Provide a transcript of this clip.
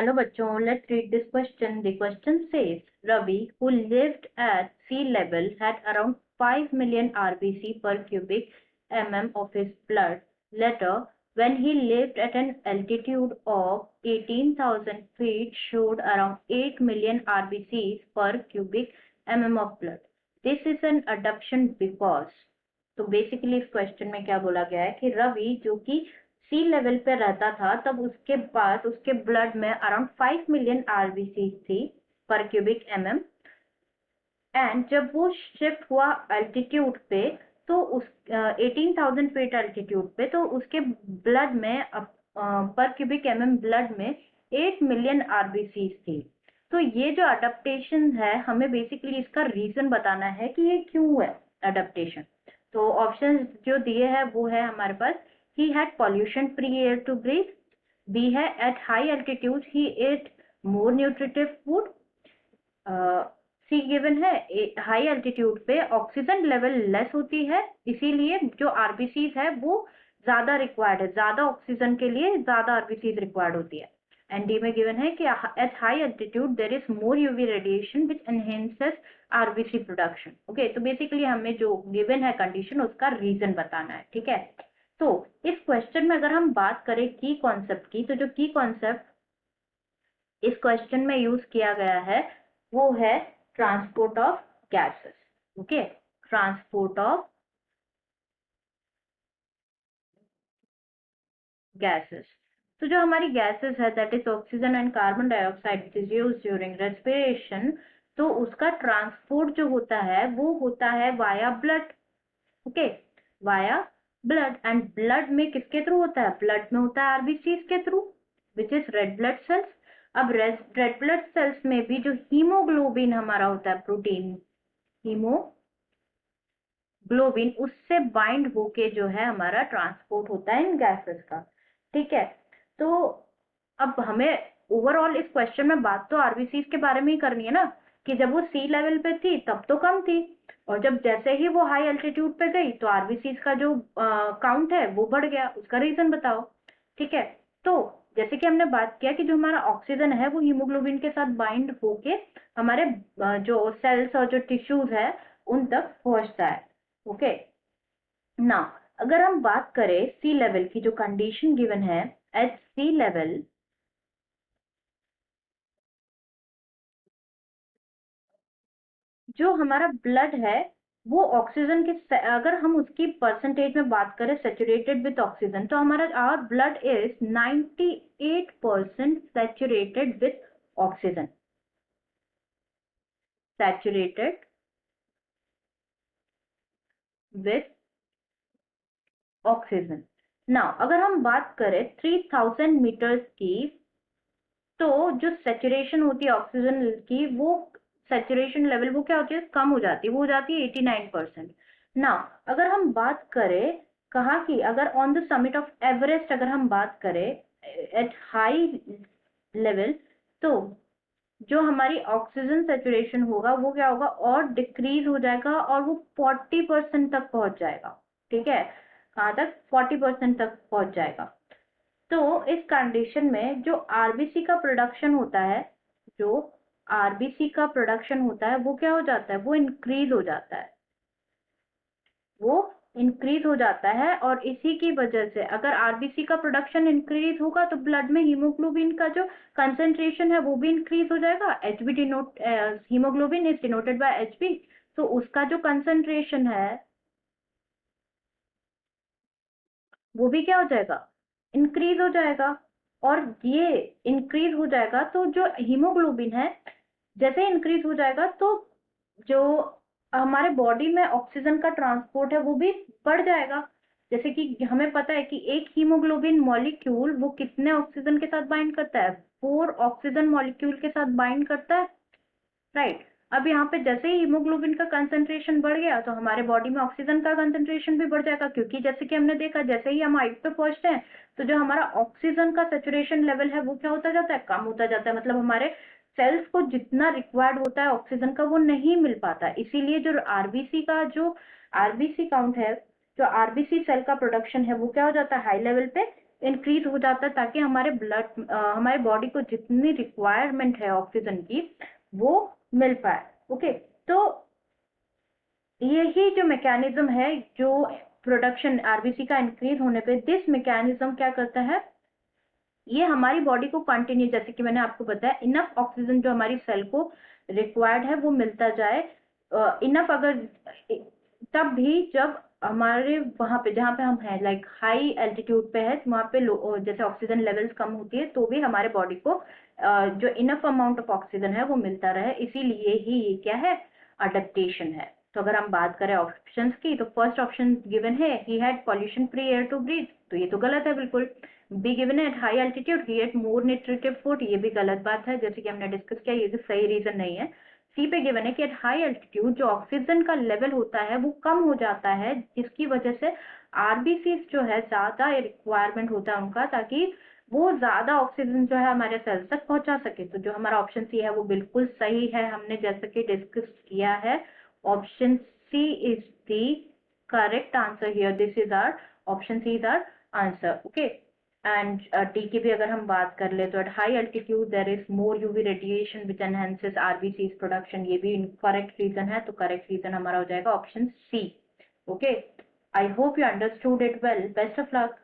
Hello बच्चों, let's read this question. The question says, Ravi, who lived at sea level, had around 5 million RBC per cubic mm of his blood. Later, when he lived at an altitude of 18,000 feet, showed around 8 million RBCs per cubic mm of blood. This is an adaptation because. तो basically इस question में क्या बोला गया है कि रवि जो कि सी लेवल पे रहता था तब उसके पास उसके ब्लड में अराउंड 5 मिलियन आरबीसी थी पर क्यूबिक एमएम एंड जब वो शिफ्ट हुआ अल्टीट्यूड पे तो उस 18,000 फीट अल्टीट्यूड पे तो उसके ब्लड में पर क्यूबिक एमएम ब्लड में 8 मिलियन आरबीसी थी। तो ये जो अडेप्टेशन है हमें बेसिकली इसका रीजन बताना है कि ये क्यों है अडेप्टेशन। तो ऑप्शन जो दिए हैं वो है हमारे पास he had pollution free air to breathe, B है at high altitude he ate more nutritive food, C given है हाई एल्टीट्यूड पे ऑक्सीजन लेवल लेस होती है इसीलिए जो आरबीसी है वो ज्यादा रिक्वायर्ड है, ज्यादा ऑक्सीजन के लिए ज्यादा आरबीसी रिक्वायर्ड होती है। एंड डी में गिवन है कि at high altitude there is more UV radiation which enhances RBC production. Okay, तो बेसिकली हमें जो गिवन है कंडीशन उसका रीजन बताना है। ठीक है, तो इस क्वेश्चन में अगर हम बात करें की कॉन्सेप्ट की, तो जो की कॉन्सेप्ट इस क्वेश्चन में यूज किया गया है वो है transport of gases. Okay, transport of gases. तो जो हमारी गैसेस है that is oxygen and carbon dioxide which is used during respiration, तो उसका ट्रांसपोर्ट जो होता है वो होता है via blood. Okay, via blood, and blood में किसके थ्रू होता है? ब्लड में होता है आरबीसी के through which is red blood cells. अब रेड ब्लड सेल्स में भी जो हीमोग्लोबिन हमारा होता है प्रोटीन हीमोग्लोबिन उससे बाइंड होके जो है हमारा ट्रांसपोर्ट होता है इन गैसेस का। ठीक है, तो अब हमें ओवरऑल इस क्वेश्चन में बात तो आरबीसी के बारे में ही करनी है ना, कि जब वो सी लेवल पे थी तब तो कम थी और जब जैसे ही वो हाई एल्टीट्यूड पे गई तो आरबीसी का जो काउंट है वो बढ़ गया, उसका रीजन बताओ। ठीक है, तो जैसे कि हमने बात किया कि जो हमारा ऑक्सीजन है वो हीमोग्लोबिन के साथ बाइंड होके हमारे जो सेल्स और जो टिश्यूज है उन तक पहुंचता है। ओके, ना अगर हम बात करें सी लेवल की, जो कंडीशन गिवन है एट सी लेवल, जो हमारा ब्लड है वो ऑक्सीजन के, अगर हम उसकी परसेंटेज में बात करें सेचुरेटेड विथ ऑक्सीजन, तो हमारा our blood is 98% saturated with oxygen, saturated with oxygen. Now अगर हम बात करें 3000 मीटर्स की, तो जो सेचुरेशन होती है ऑक्सीजन की वो सेचुरेशन लेवल वो क्या होती है? कम हो जाती है, वो हो जाती है 89%। नाउ अगर हम बात करें कहा कि अगर on the summit of Everest अगर हम बात करें एट हाई लेवल, तो जो हमारी ऑक्सीजन सेचुरेशन होगा वो क्या होगा? और डिक्रीज हो जाएगा और वो 40% तक पहुंच जाएगा। ठीक है, कहाँ तक? 40% तक पहुंच जाएगा। तो इस कंडीशन में जो आरबीसी का प्रोडक्शन होता है, जो आरबीसी का प्रोडक्शन होता है वो क्या हो जाता है? वो इंक्रीज हो जाता है, वो इंक्रीज हो जाता है। और इसी की वजह से अगर आरबीसी का प्रोडक्शन इंक्रीज होगा तो ब्लड में हीमोग्लोबिन का जो कंसेंट्रेशन है वो भी इंक्रीज हो जाएगा। HB denote haemoglobin is denoted by HB, तो उसका जो कंसेंट्रेशन है वो भी क्या हो जाएगा? इंक्रीज हो जाएगा। और ये इंक्रीज हो जाएगा तो जो हीमोग्लोबिन है जैसे इंक्रीज हो जाएगा तो जो हमारे बॉडी में ऑक्सीजन का ट्रांसपोर्ट है वो भी बढ़ जाएगा। जैसे कि हमें पता है कि एक हीमोग्लोबिन मॉलिक्यूल वो कितने ऑक्सीजन के साथ बाइंड करता है? 4 ऑक्सीजन मॉलिक्यूल के साथ बाइंड करता है, राइट। अब यहाँ पे जैसे ही हीमोग्लोबिन का कंसंट्रेशन बढ़ गया तो हमारे बॉडी में ऑक्सीजन का कंसंट्रेशन भी बढ़ जाएगा, क्योंकि जैसे कि हमने देखा जैसे ही हम हाइट पे पहुंचते हैं तो जो हमारा ऑक्सीजन का सेचुरेशन लेवल है वो क्या होता जाता है? कम होता जाता है। मतलब हमारे सेल्स को जितना रिक्वायर्ड होता है ऑक्सीजन का वो नहीं मिल पाता, इसीलिए जो आरबीसी का जो आरबीसी काउंट है, जो आरबीसी सेल का प्रोडक्शन है वो क्या हो जाता है? हाई लेवल पे इंक्रीज हो जाता है ताकि हमारे बॉडी को जितनी रिक्वायरमेंट है ऑक्सीजन की वो मिल पाए। ओके, तो यही जो मैकेनिज्म है, जो प्रोडक्शन आरबीसी का इंक्रीज होने पे दिस मैकेनिज्म क्या करता है, ये हमारी बॉडी को कंटिन्यू, जैसे कि मैंने आपको बताया, इनफ ऑक्सीजन जो हमारी सेल को रिक्वायर्ड है वो मिलता जाए। इनफ अगर तब भी जब हमारे वहां पे जहाँ पे हम हैं लाइक हाई एल्टीट्यूड पे है, वहां पे जैसे ऑक्सीजन लेवल्स कम होती है तो भी हमारे बॉडी को जो इनफ अमाउंट ऑफ ऑक्सीजन है वो मिलता रहे। इसीलिए ही ये क्या है, अडेप्टेशन है। तो अगर हम बात करें ऑप्शंस की, तो फर्स्ट ऑप्शन गिवन है, he had pollution free air to breathe, तो ये तो गलत है बिल्कुल। बी गिवन है, high altitude he ate more nutritive food, ये भी गलत बात है, जैसे कि हमने डिस्कस किया, ये भी सही रीजन नहीं है। सी पे गिवन है कि एट हाई एल्टीट्यूड जो ऑक्सीजन का लेवल होता है वो कम हो जाता है, जिसकी वजह से आरबीसी जो है ज्यादा रिक्वायरमेंट होता है उनका, ताकि वो ज्यादा ऑक्सीजन जो है हमारे सेल्स तक पहुंचा सके। तो जो हमारा ऑप्शन सी है वो बिल्कुल सही है, हमने जैसे कि डिस्कस किया है। Option C is the correct answer here, this is our option C is our answer. Okay, and D की भी अगर हम बात कर ले, तो at high altitude there is more UV radiation which enhances RBC production, ये भी इनकरेक्ट रीजन है, तो करेक्ट रीजन हमारा हो जाएगा option C. Okay, I hope you understood it well, best of luck.